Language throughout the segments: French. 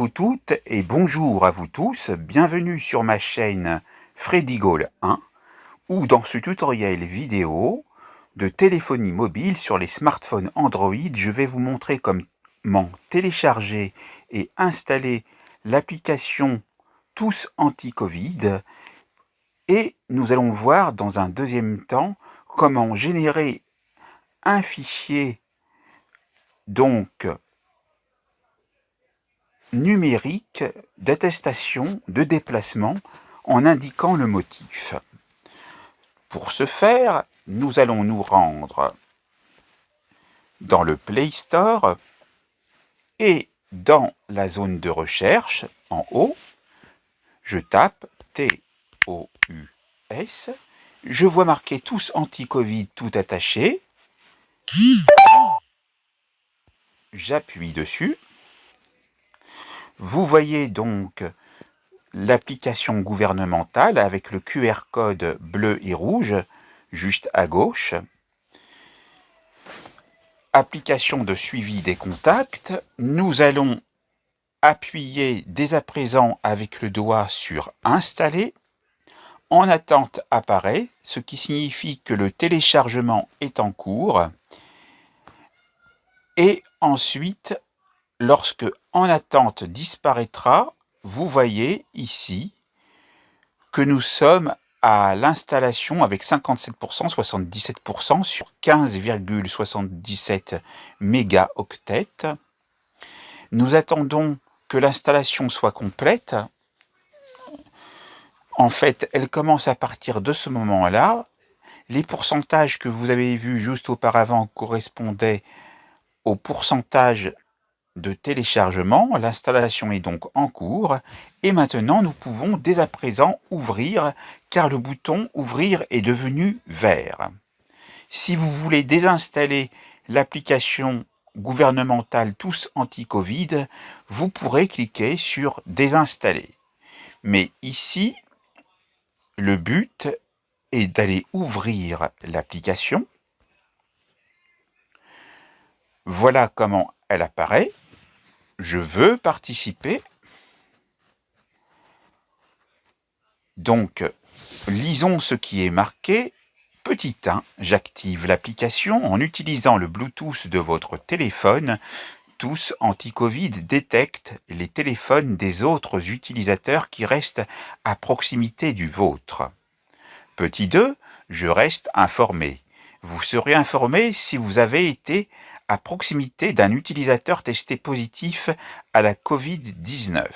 vous toutes et bonjour à vous tous, bienvenue sur ma chaîne Freddy Gall 1 où dans ce tutoriel vidéo de téléphonie mobile sur les smartphones Android, je vais vous montrer comment télécharger et installer l'application Tous Anti-Covid et nous allons voir dans un deuxième temps comment générer un fichier donc numérique d'attestation de déplacement en indiquant le motif. Pour ce faire, nous allons nous rendre dans le Play Store et dans la zone de recherche en haut, je tape TOUS, je vois marqué Tous Anti-Covid tout attaché, j'appuie dessus. Vous voyez donc l'application gouvernementale avec le QR code bleu et rouge juste à gauche. Application de suivi des contacts. Nous allons appuyer dès à présent avec le doigt sur Installer. En attente apparaît, ce qui signifie que le téléchargement est en cours. Et ensuite, lorsque en attente disparaîtra, vous voyez ici que nous sommes à l'installation avec 57%, 77% sur 15,77 mégaoctets. Nous attendons que l'installation soit complète. En fait, elle commence à partir de ce moment-là. Les pourcentages que vous avez vus juste auparavant correspondaient au pourcentage de téléchargement. L'installation est donc en cours et maintenant nous pouvons dès à présent ouvrir car le bouton ouvrir est devenu vert. Si vous voulez désinstaller l'application gouvernementale Tous Anti-Covid, vous pourrez cliquer sur désinstaller. Mais ici, le but est d'aller ouvrir l'application. Voilà comment elle apparaît. Je veux participer. Donc, lisons ce qui est marqué. Petit 1, j'active l'application en utilisant le Bluetooth de votre téléphone. Tous Anti-Covid détecte les téléphones des autres utilisateurs qui restent à proximité du vôtre. Petit 2, je reste informé. Vous serez informé si vous avez été à proximité d'un utilisateur testé positif à la Covid-19.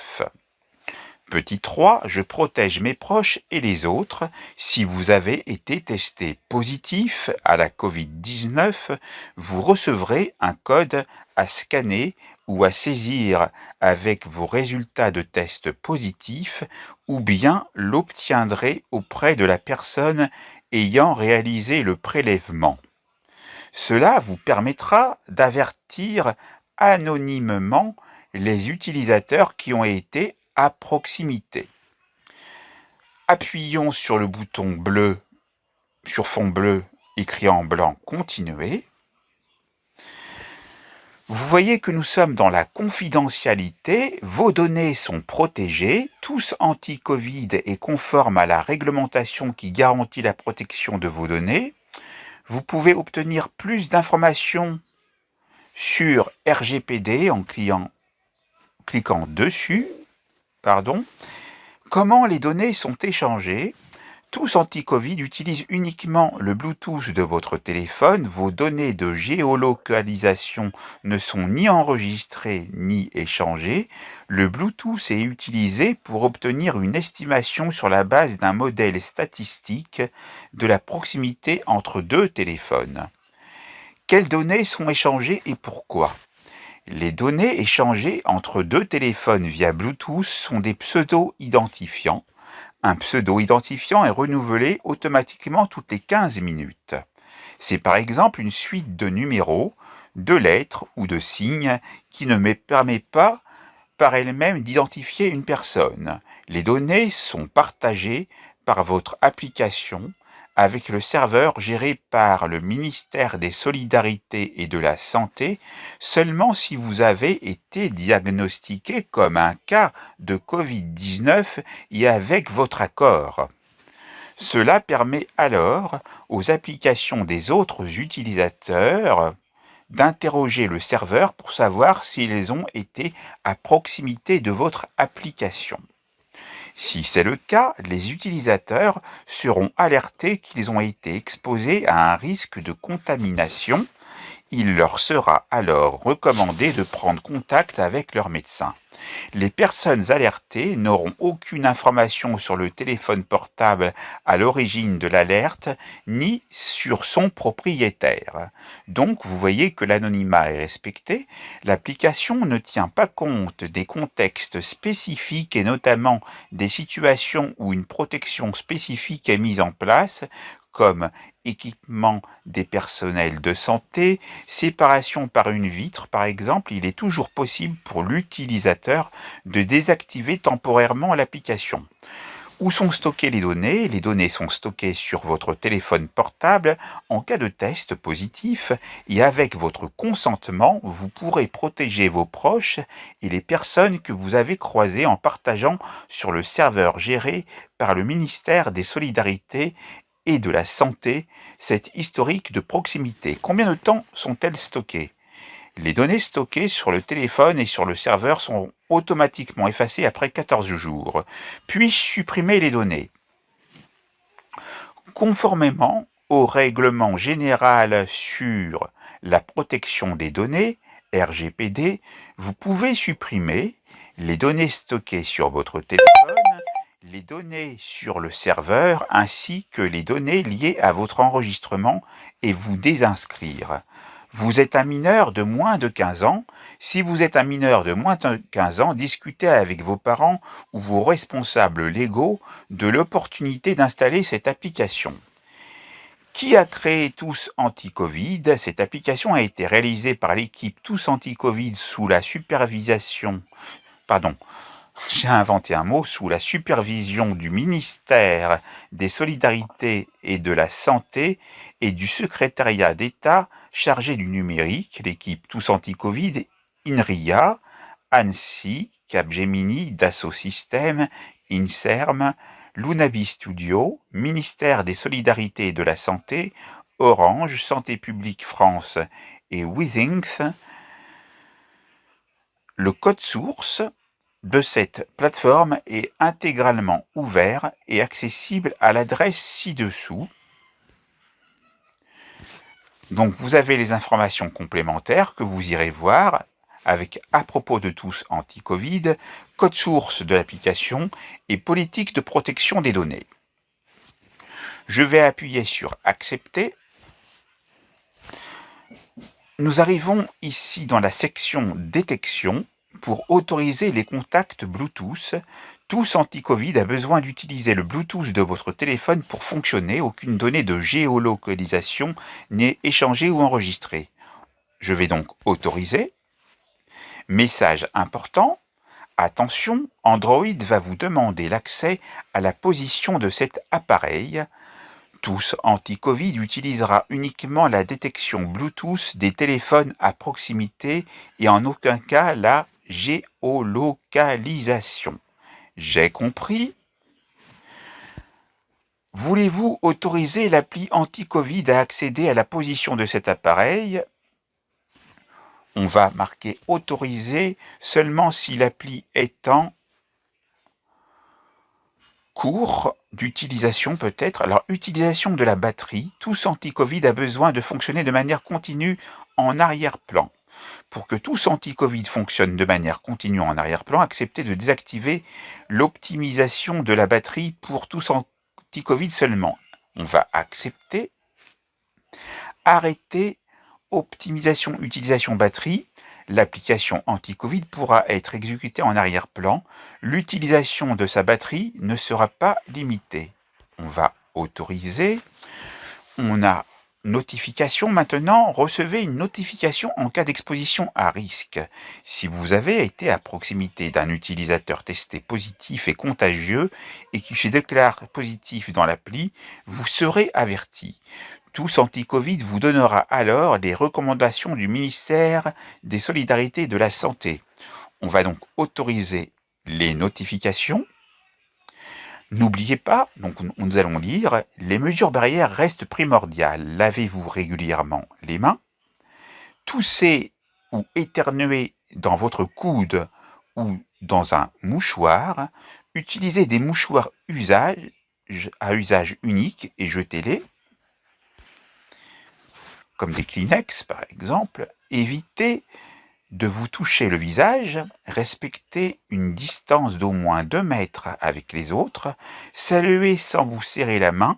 Petit 3, je protège mes proches et les autres. Si vous avez été testé positif à la Covid-19, vous recevrez un code à scanner ou à saisir avec vos résultats de test positifs ou bien l'obtiendrez auprès de la personne ayant réalisé le prélèvement. Cela vous permettra d'avertir anonymement les utilisateurs qui ont été à proximité. Appuyons sur le bouton bleu, sur fond bleu, écrit en blanc « Continuer ». Vous voyez que nous sommes dans la confidentialité, vos données sont protégées, Tous Anti-Covid est conforme à la réglementation qui garantit la protection de vos données. Vous pouvez obtenir plus d'informations sur RGPD en cliquant dessus. Comment les données sont échangées? Tous Anti-Covid utilisent uniquement le Bluetooth de votre téléphone. Vos données de géolocalisation ne sont ni enregistrées ni échangées. Le Bluetooth est utilisé pour obtenir une estimation sur la base d'un modèle statistique de la proximité entre deux téléphones. Quelles données sont échangées et pourquoi? Les données échangées entre deux téléphones via Bluetooth sont des pseudo-identifiants. Un pseudo-identifiant est renouvelé automatiquement toutes les 15 minutes. C'est par exemple une suite de numéros, de lettres ou de signes qui ne me permet pas par elle-même d'identifier une personne. Les données sont partagées par votre application avec le serveur géré par le ministère des Solidarités et de la Santé seulement si vous avez été diagnostiqué comme un cas de Covid-19 et avec votre accord. Cela permet alors aux applications des autres utilisateurs d'interroger le serveur pour savoir s'ils ont été à proximité de votre application. Si c'est le cas, les utilisateurs seront alertés qu'ils ont été exposés à un risque de contamination. Il leur sera alors recommandé de prendre contact avec leur médecin. Les personnes alertées n'auront aucune information sur le téléphone portable à l'origine de l'alerte, ni sur son propriétaire. Donc, vous voyez que l'anonymat est respecté. L'application ne tient pas compte des contextes spécifiques et notamment des situations où une protection spécifique est mise en place, comme équipement des personnels de santé, séparation par une vitre par exemple. Il est toujours possible pour l'utilisateur de désactiver temporairement l'application. Où sont stockées les données? Les données sont stockées sur votre téléphone portable en cas de test positif et avec votre consentement, vous pourrez protéger vos proches et les personnes que vous avez croisées en partageant sur le serveur géré par le ministère des Solidarités et de la Santé cet historique de proximité. Combien de temps sont-elles stockées? Les données stockées sur le téléphone et sur le serveur sont automatiquement effacées après 14 jours. Puis-je supprimer les données? Conformément au règlement général sur la protection des données, RGPD, vous pouvez supprimer les données stockées sur votre téléphone, les données sur le serveur ainsi que les données liées à votre enregistrement et vous désinscrire. Vous êtes un mineur de moins de 15 ans. Si vous êtes un mineur de moins de 15 ans, discutez avec vos parents ou vos responsables légaux de l'opportunité d'installer cette application. Qui a créé Tous Anti-Covid? Cette application a été réalisée par l'équipe Tous Anti-Covid sous la supervision du ministère des Solidarités et de la Santé et du secrétariat d'État chargé du numérique, l'équipe Tous Anti-Covid, INRIA, ANSSI, Capgemini, Dassault Systèmes, INSERM, Lunabi Studio, ministère des Solidarités et de la Santé, Orange, Santé publique France et Withings. Le code source de cette plateforme est intégralement ouvert et accessible à l'adresse ci-dessous. Donc vous avez les informations complémentaires que vous irez voir avec à propos de Tous Anti-Covid, code source de l'application et politique de protection des données. Je vais appuyer sur Accepter. Nous arrivons ici dans la section Détection pour autoriser les contacts Bluetooth. Tous Anti-Covid a besoin d'utiliser le Bluetooth de votre téléphone pour fonctionner. Aucune donnée de géolocalisation n'est échangée ou enregistrée. Je vais donc autoriser. Message important. Attention, Android va vous demander l'accès à la position de cet appareil. Tous Anti-Covid utilisera uniquement la détection Bluetooth des téléphones à proximité et en aucun cas la géolocalisation. J'ai compris. Voulez-vous autoriser l'appli Anti-Covid à accéder à la position de cet appareil? On va marquer autoriser seulement si l'appli est en cours d'utilisation peut-être. Alors, utilisation de la batterie. Tous Anti-Covid a besoin de fonctionner de manière continue en arrière-plan. Pour que Tous Anti-Covid fonctionne de manière continue en arrière-plan, acceptez de désactiver l'optimisation de la batterie pour Tous Anti-Covid seulement. On va accepter. Arrêter optimisation utilisation batterie. L'application Anti-Covid pourra être exécutée en arrière-plan. L'utilisation de sa batterie ne sera pas limitée. On va autoriser. On a Notification maintenant, recevez une notification en cas d'exposition à risque. Si vous avez été à proximité d'un utilisateur testé positif et contagieux et qui se déclare positif dans l'appli, vous serez averti. Tous Anti-Covid vous donnera alors les recommandations du ministère des Solidarités et de la Santé. On va donc autoriser les notifications. N'oubliez pas, donc nous allons lire, les mesures barrières restent primordiales. Lavez-vous régulièrement les mains. Toussez ou éternuez dans votre coude ou dans un mouchoir. Utilisez des mouchoirs à usage unique et jetez-les, comme des Kleenex par exemple. Évitez de vous toucher le visage, respectez une distance d'au moins 2 mètres avec les autres, saluez sans vous serrer la main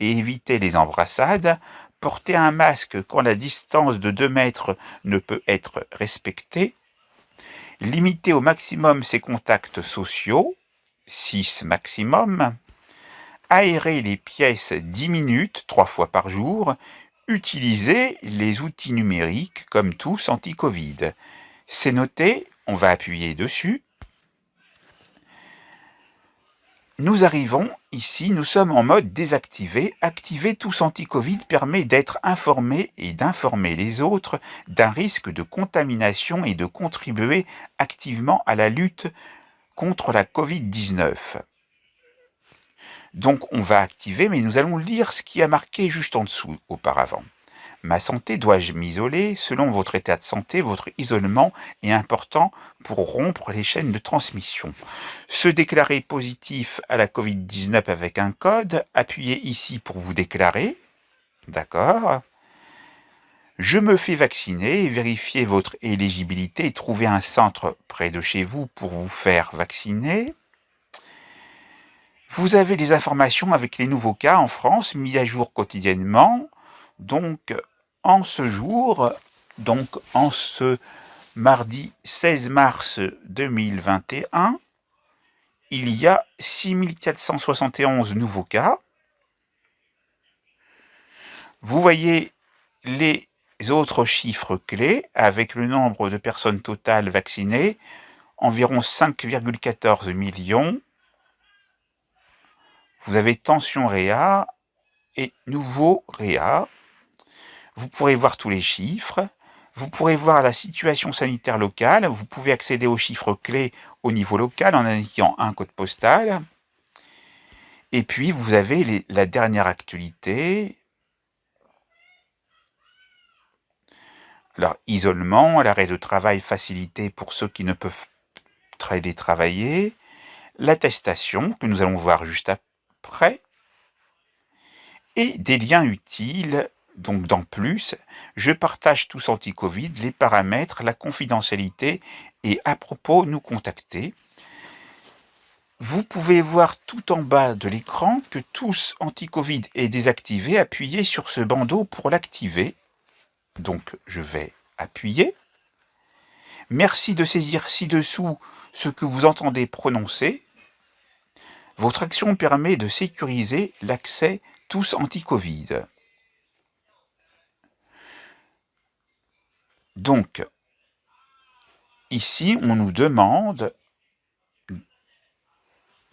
et évitez les embrassades, portez un masque quand la distance de 2 mètres ne peut être respectée, limitez au maximum ses contacts sociaux, 6 maximum, aérez les pièces 10 minutes, 3 fois par jour, utilisez les outils numériques comme tous anti-Covid. C'est noté, on va appuyer dessus. Nous arrivons ici, nous sommes en mode désactivé. Activer tous anti-Covid permet d'être informé et d'informer les autres d'un risque de contamination et de contribuer activement à la lutte contre la Covid-19. Donc on va activer, mais nous allons lire ce qui a marqué juste en dessous auparavant. Ma santé, dois-je m'isoler? Selon votre état de santé, votre isolement est important pour rompre les chaînes de transmission. Se déclarer positif à la Covid-19 avec un code, appuyez ici pour vous déclarer. D'accord. Je me fais vacciner, vérifiez votre éligibilité et trouvez un centre près de chez vous pour vous faire vacciner. Vous avez des informations avec les nouveaux cas en France, mis à jour quotidiennement. Donc, en ce mardi 16 mars 2021, il y a 6471 nouveaux cas. Vous voyez les autres chiffres clés avec le nombre de personnes totales vaccinées, environ 5,14 millions. Vous avez tension réa et nouveau réa. Vous pourrez voir tous les chiffres. Vous pourrez voir la situation sanitaire locale. Vous pouvez accéder aux chiffres clés au niveau local en indiquant un code postal. Et puis, vous avez la dernière actualité. Alors, isolement, l'arrêt de travail facilité pour ceux qui ne peuvent télétravailler. L'attestation, que nous allons voir juste après. Et des liens utiles. Donc dans plus, je partage tous anti-Covid, les paramètres, la confidentialité et à propos, nous contacter. Vous pouvez voir tout en bas de l'écran que tous anti-Covid est désactivé. Appuyez sur ce bandeau pour l'activer. Donc je vais appuyer. Merci de saisir ci-dessous ce que vous entendez prononcer. Votre action permet de sécuriser l'accès tous anti-Covid. Donc, ici, on nous demande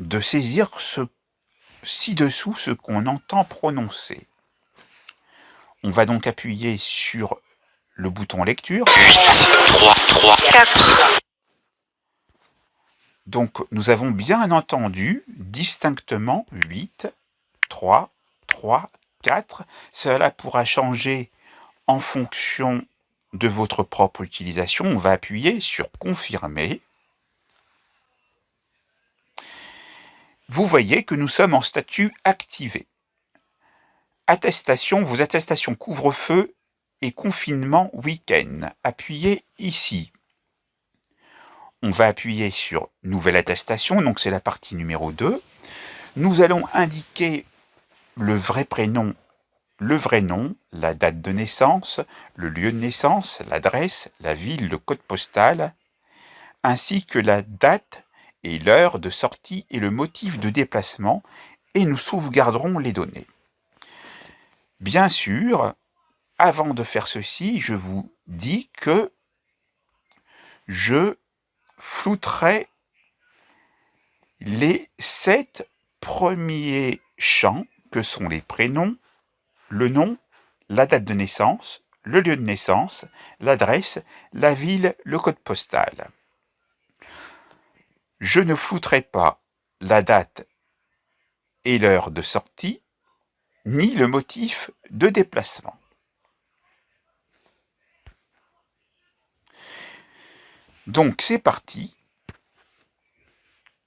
de saisir ci-dessous ce qu'on entend prononcer. On va donc appuyer sur le bouton lecture. 8, 3, 3, 4. Donc, nous avons bien entendu distinctement 8, 3, 3, 4. Cela pourra changer en fonction de votre propre utilisation. On va appuyer sur confirmer. Vous voyez que nous sommes en statut activé. Attestation, vos attestations couvre-feu et confinement week-end. Appuyez ici. On va appuyer sur nouvelle attestation, donc c'est la partie numéro 2. Nous allons indiquer le vrai prénom, le vrai nom, la date de naissance, le lieu de naissance, l'adresse, la ville, le code postal, ainsi que la date et l'heure de sortie et le motif de déplacement, et nous sauvegarderons les données. Bien sûr, avant de faire ceci, je vous dis que je flouterai les 7 premiers champs que sont les prénoms, le nom, la date de naissance, le lieu de naissance, l'adresse, la ville, le code postal. Je ne flouterai pas la date et l'heure de sortie, ni le motif de déplacement. Donc c'est parti.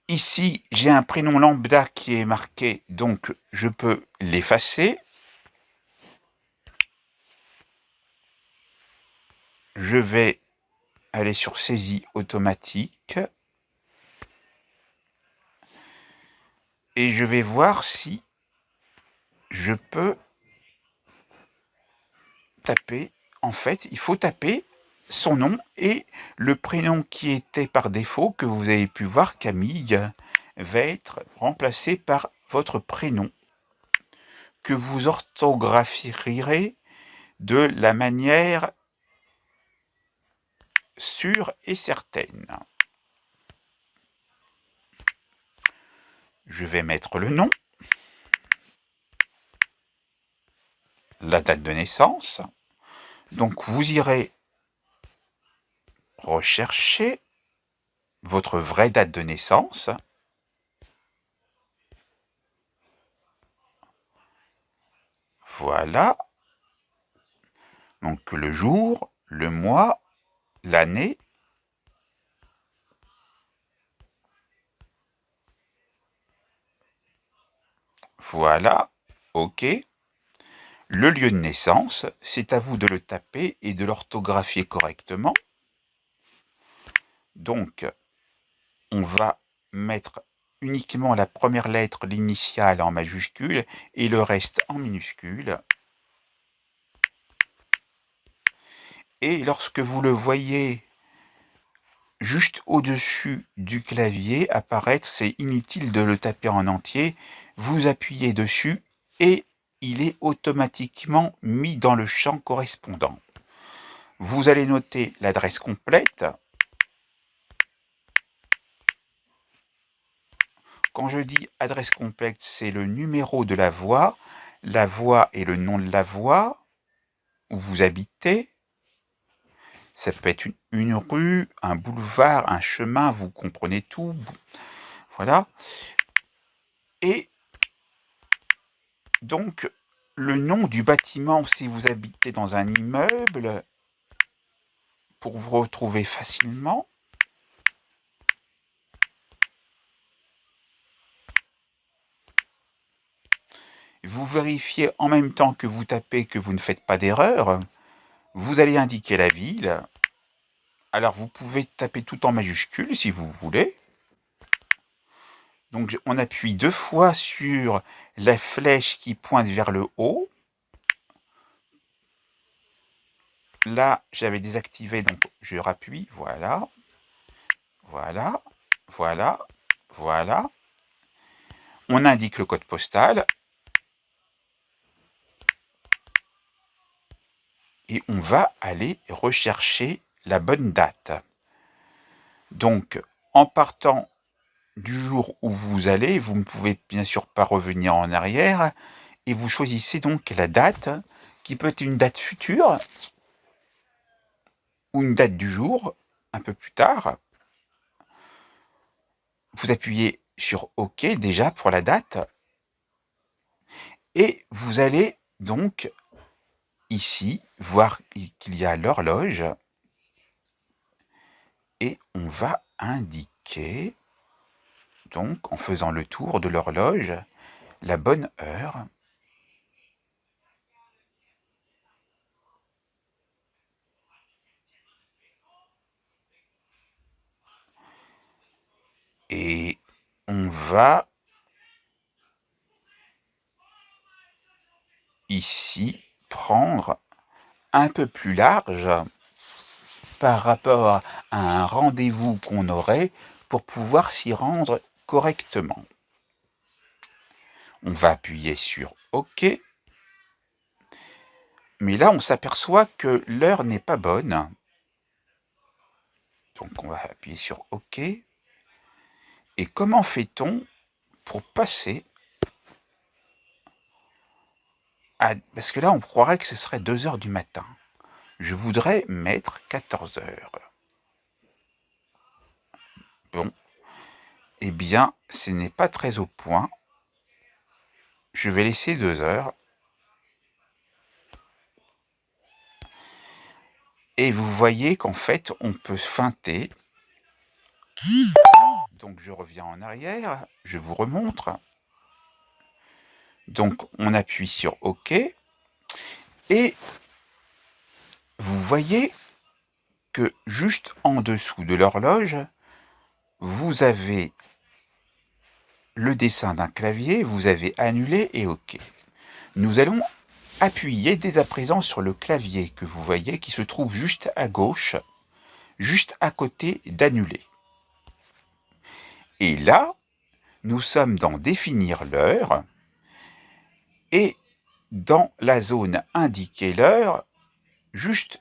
Ici, j'ai un prénom lambda qui est marqué, donc je peux l'effacer. Je vais aller sur saisie automatique. Et je vais voir si je peux taper. En fait, il faut taper son nom et le prénom qui était par défaut, que vous avez pu voir, Camille, va être remplacé par votre prénom, que vous orthographierez de la manière sûre et certaine. Je vais mettre le nom, la date de naissance. Donc vous irez rechercher votre vraie date de naissance. Voilà. Donc le jour, le mois, l'année. Voilà. OK. Le lieu de naissance, c'est à vous de le taper et de l'orthographier correctement. Donc, on va mettre uniquement la première lettre, l'initiale en majuscule, et le reste en minuscule. Et lorsque vous le voyez juste au-dessus du clavier apparaître, c'est inutile de le taper en entier, vous appuyez dessus et il est automatiquement mis dans le champ correspondant. Vous allez noter l'adresse complète. Quand je dis adresse complète, c'est le numéro de la voie et le nom de la voie où vous habitez. Ça peut être une rue, un boulevard, un chemin, vous comprenez tout. Voilà. Et donc, le nom du bâtiment si vous habitez dans un immeuble, pour vous retrouver facilement. Vous vérifiez en même temps que vous tapez que vous ne faites pas d'erreur. Vous allez indiquer la ville. Alors, vous pouvez taper tout en majuscule si vous voulez. Donc, on appuie 2 fois sur la flèche qui pointe vers le haut. Là, j'avais désactivé, donc je rappuie. Voilà. Voilà. Voilà. Voilà. On indique le code postal. Et on va aller rechercher la bonne date. Donc, en partant du jour où vous allez, vous ne pouvez bien sûr pas revenir en arrière, et vous choisissez donc la date, qui peut être une date future, ou une date du jour, un peu plus tard. Vous appuyez sur OK déjà pour la date, et vous allez donc ici voir qu'il y a l'horloge, et on va indiquer, donc en faisant le tour de l'horloge, la bonne heure. Et on va ici prendre un peu plus large par rapport à un rendez-vous qu'on aurait pour pouvoir s'y rendre correctement. On va appuyer sur OK. Mais là, on s'aperçoit que l'heure n'est pas bonne. Donc on va appuyer sur OK. Et comment fait-on pour passer à... Parce que là, on croirait que ce serait 2 heures du matin. Je voudrais mettre 14 heures. Bon, eh bien, ce n'est pas très au point. Je vais laisser 2 heures. Et vous voyez qu'en fait, on peut feinter. Donc je reviens en arrière, je vous remontre. Donc on appuie sur OK. Et vous voyez que juste en dessous de l'horloge, vous avez le dessin d'un clavier, vous avez annulé et OK. Nous allons appuyer dès à présent sur le clavier que vous voyez qui se trouve juste à gauche, juste à côté d'annuler. Et là, nous sommes dans définir l'heure et dans la zone indiquer l'heure, juste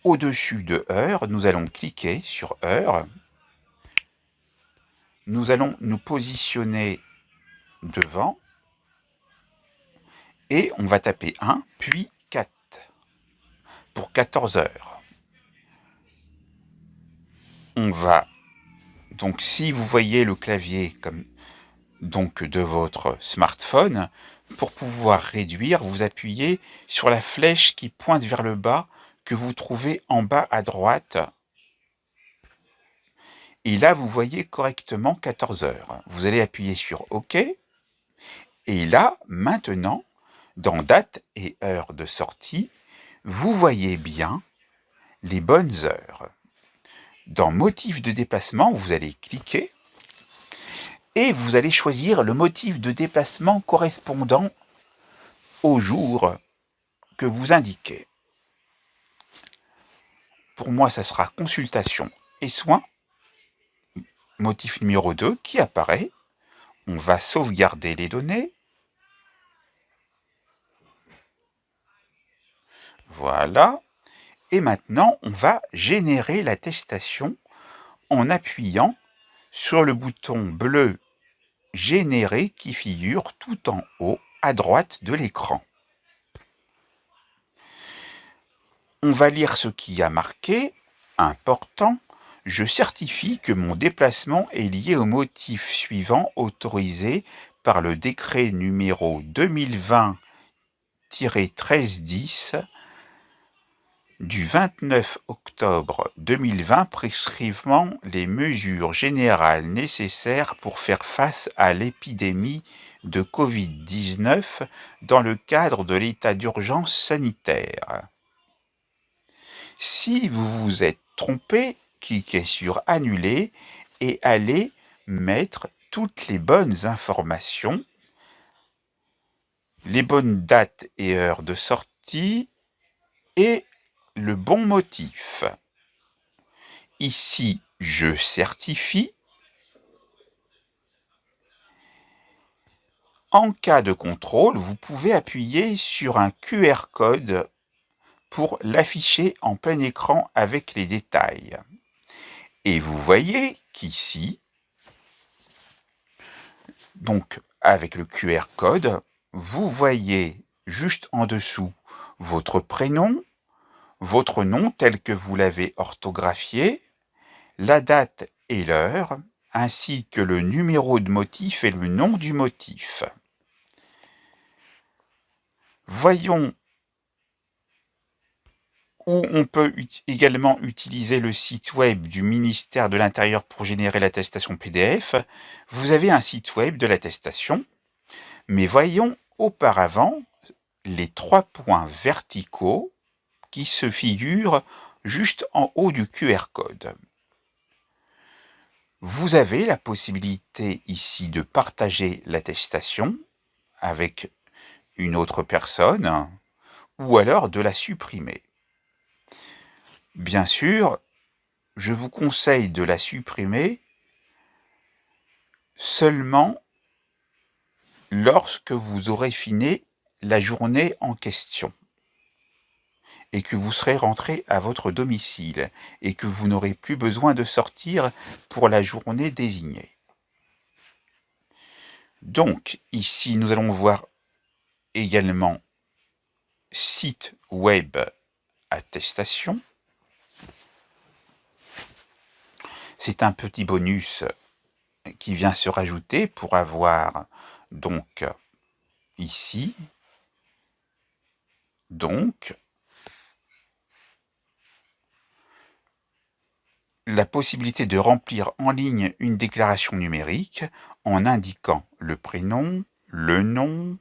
au-dessus de heure, nous allons cliquer sur heure. Nous allons nous positionner devant et on va taper 1 puis 4 pour 14 heures. On va donc, si vous voyez le clavier comme donc de votre smartphone, pour pouvoir réduire, vous appuyez sur la flèche qui pointe vers le bas que vous trouvez en bas à droite. Et là, vous voyez correctement 14 heures. Vous allez appuyer sur OK. Et là, maintenant, dans date et heure de sortie, vous voyez bien les bonnes heures. Dans motif de déplacement, vous allez cliquer et vous allez choisir le motif de déplacement correspondant au jour que vous indiquez. Pour moi, ça sera consultation et soins. Motif numéro 2 qui apparaît. On va sauvegarder les données. Voilà. Et maintenant, on va générer l'attestation en appuyant sur le bouton bleu « Générer » qui figure tout en haut à droite de l'écran. On va lire ce qui y a marqué. Important. Je certifie que mon déplacement est lié au motif suivant autorisé par le décret numéro 2020-1310 du 29 octobre 2020 prescrivant les mesures générales nécessaires pour faire face à l'épidémie de Covid-19 dans le cadre de l'état d'urgence sanitaire. Si vous vous êtes trompé, cliquez sur « Annuler » et allez mettre toutes les bonnes informations, les bonnes dates et heures de sortie et le bon motif. Ici, je certifie. En cas de contrôle, vous pouvez appuyer sur un QR code pour l'afficher en plein écran avec les détails. Et vous voyez qu'ici, donc avec le QR code, vous voyez juste en dessous votre prénom, votre nom tel que vous l'avez orthographié, la date et l'heure, ainsi que le numéro de motif et le nom du motif. Voyons où on peut également utiliser le site web du ministère de l'Intérieur pour générer l'attestation PDF. Vous avez un site web de l'attestation, mais voyons auparavant les 3 points verticaux qui se figurent juste en haut du QR code. Vous avez la possibilité ici de partager l'attestation avec une autre personne ou alors de la supprimer. Bien sûr, je vous conseille de la supprimer seulement lorsque vous aurez fini la journée en question. et que vous serez rentré à votre domicile et que vous n'aurez plus besoin de sortir pour la journée désignée. Donc, ici, nous allons voir également site web attestation. C'est un petit bonus qui vient se rajouter pour avoir donc ici la possibilité de remplir en ligne une déclaration numérique en indiquant le prénom, le nom,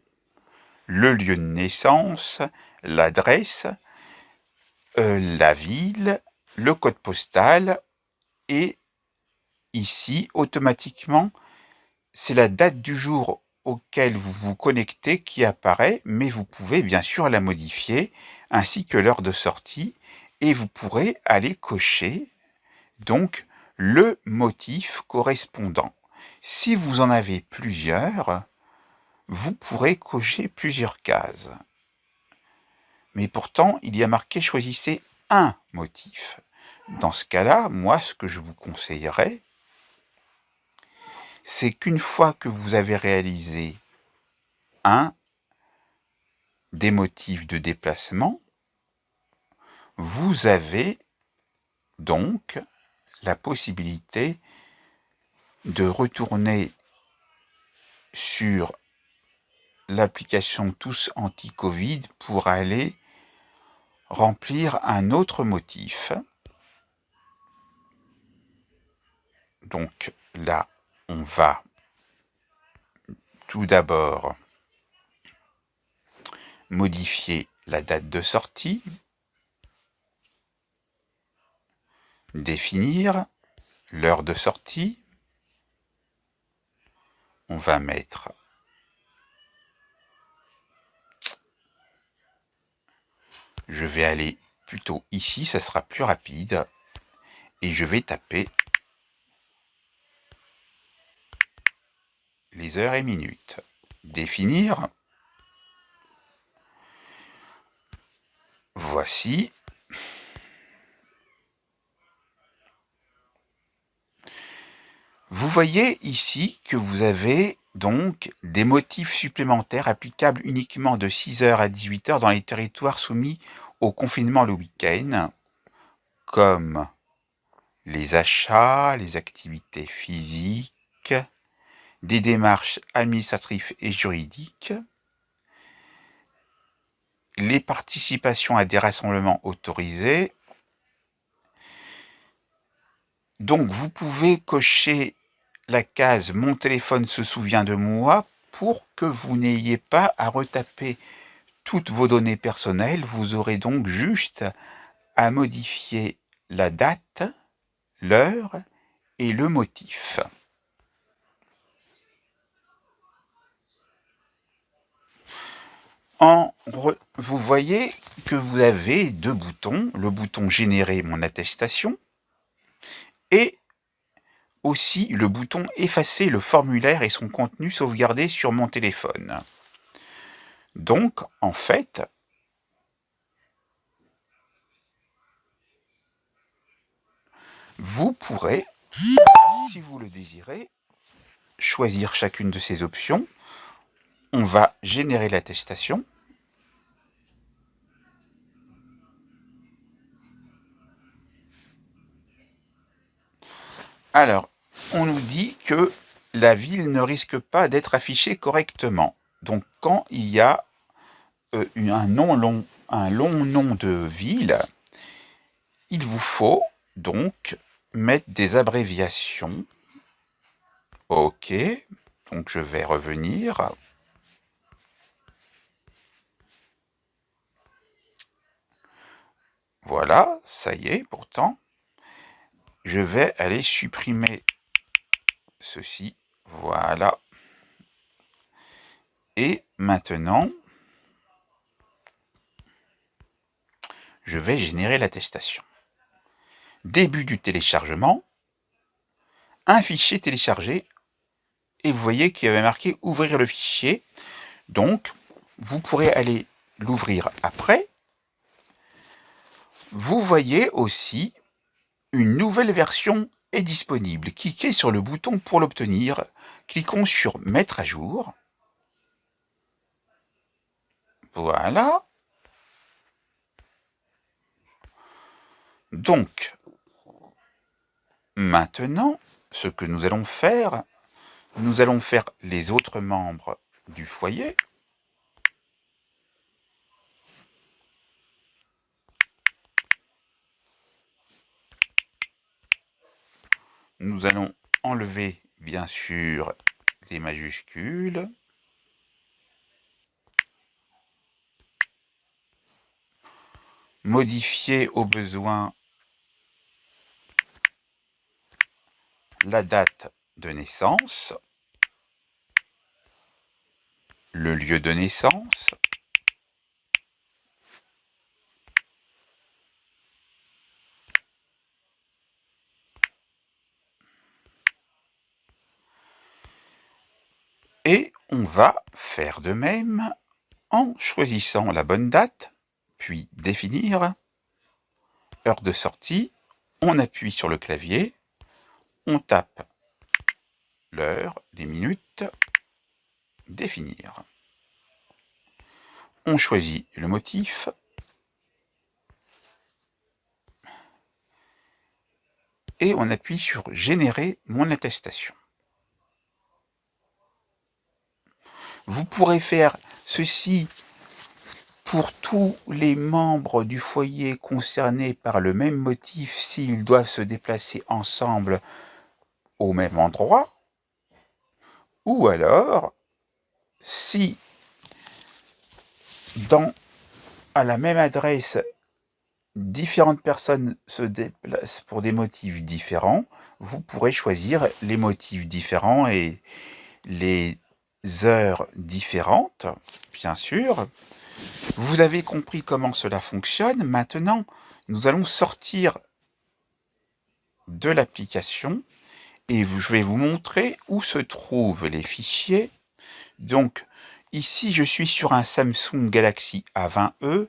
le lieu de naissance, l'adresse, la ville, le code postal et ici, automatiquement, c'est la date du jour auquel vous vous connectez qui apparaît, mais vous pouvez bien sûr la modifier, ainsi que l'heure de sortie, et vous pourrez aller cocher donc le motif correspondant. Si vous en avez plusieurs, vous pourrez cocher plusieurs cases. Mais pourtant, il y a marqué « Choisissez un motif ». Dans ce cas-là, moi, ce que je vous conseillerais, c'est qu'une fois que vous avez réalisé un des motifs de déplacement, vous avez donc la possibilité de retourner sur l'application Tous Anti-Covid pour aller remplir un autre motif. Donc là, on va tout d'abord modifier la date de sortie, définir l'heure de sortie. On va mettre je vais aller plutôt ici, ça sera plus rapide, et je vais taper les heures et minutes. Définir. Voici. Vous voyez ici que vous avez donc des motifs supplémentaires applicables uniquement de 6h à 18h dans les territoires soumis au confinement le week-end, comme les achats, les activités physiques, des démarches administratives et juridiques, les participations à des rassemblements autorisés. Donc vous pouvez cocher la case « Mon téléphone se souvient de moi » pour que vous n'ayez pas à retaper toutes vos données personnelles. Vous aurez donc juste à modifier la date, l'heure et le motif. Vous voyez que vous avez deux boutons, le bouton « Générer mon attestation » et aussi le bouton « Effacer le formulaire et son contenu sauvegardé sur mon téléphone ». Donc, en fait, vous pourrez, si vous le désirez, choisir chacune de ces options. On va générer l'attestation. Alors, on nous dit que la ville ne risque pas d'être affichée correctement. Donc, quand il y a un long nom de ville, il vous faut donc mettre des abréviations. OK, donc je vais revenir. Voilà, ça y est, pourtant. Je vais aller supprimer ceci. Voilà. Et maintenant, je vais générer l'attestation. Début du téléchargement, un fichier téléchargé, et vous voyez qu'il y avait marqué « Ouvrir le fichier ». Donc, vous pourrez aller l'ouvrir après. Vous voyez aussi une nouvelle version est disponible. Cliquez sur le bouton pour l'obtenir. Cliquons sur Mettre à jour. Voilà. Donc, maintenant, ce que nous allons faire les autres membres du foyer. Nous allons enlever, bien sûr, les majuscules. Modifier au besoin la date de naissance, le lieu de naissance, et on va faire de même en choisissant la bonne date, puis définir, heure de sortie, on appuie sur le clavier, on tape l'heure, les minutes, définir. On choisit le motif, et on appuie sur générer mon attestation. Vous pourrez faire ceci pour tous les membres du foyer concernés par le même motif s'ils doivent se déplacer ensemble au même endroit, ou alors si à la même adresse différentes personnes se déplacent pour des motifs différents, vous pourrez choisir les motifs différents et les heures différentes, bien sûr. Vous avez compris comment cela fonctionne. Maintenant, nous allons sortir de l'application et je vais vous montrer où se trouvent les fichiers. Donc, ici, je suis sur un Samsung Galaxy A20e,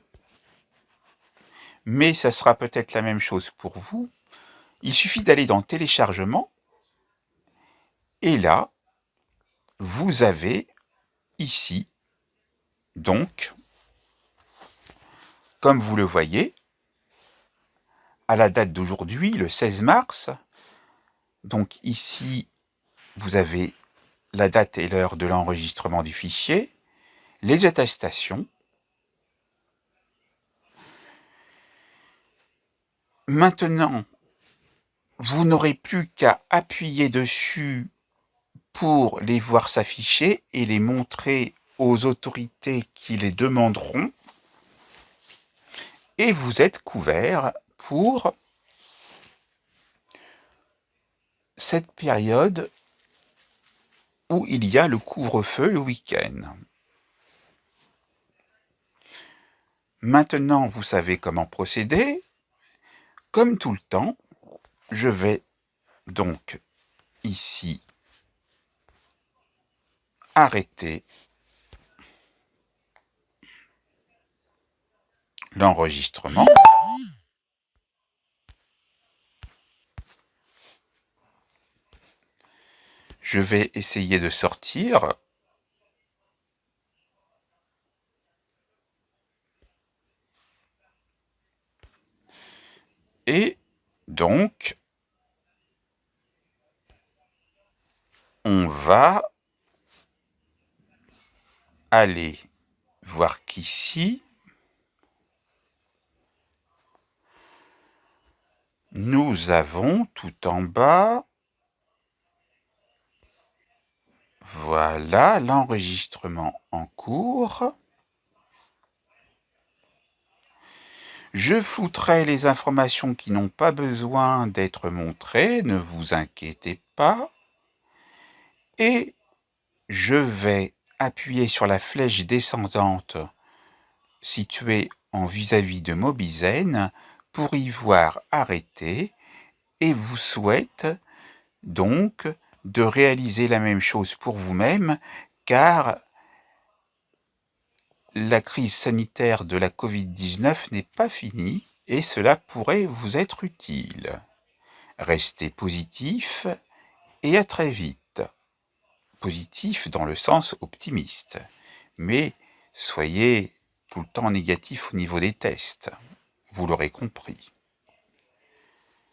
mais ça sera peut-être la même chose pour vous. Il suffit d'aller dans Téléchargement, et là, vous avez ici, donc, comme vous le voyez, à la date d'aujourd'hui, le 16 mars, donc ici, vous avez la date et l'heure de l'enregistrement du fichier, les attestations. Maintenant, vous n'aurez plus qu'à appuyer dessus pour les voir s'afficher et les montrer aux autorités qui les demanderont. Et vous êtes couvert pour cette période où il y a le couvre-feu le week-end. Maintenant, vous savez comment procéder. Comme tout le temps, je vais donc ici arrêter l'enregistrement. Je vais essayer de sortir. Et donc, on va aller voir qu'ici, nous avons tout en bas, voilà l'enregistrement en cours. Je flouterai les informations qui n'ont pas besoin d'être montrées, ne vous inquiétez pas. Et je vais appuyer sur la flèche descendante située en vis-à-vis de Mobizen pour y voir arrêter et vous souhaite donc de réaliser la même chose pour vous-même car la crise sanitaire de la Covid-19 n'est pas finie et cela pourrait vous être utile. Restez positif et à très vite. Positif dans le sens optimiste, mais soyez tout le temps négatif au niveau des tests. Vous l'aurez compris.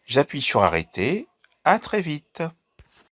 J'appuie sur arrêter. À très vite.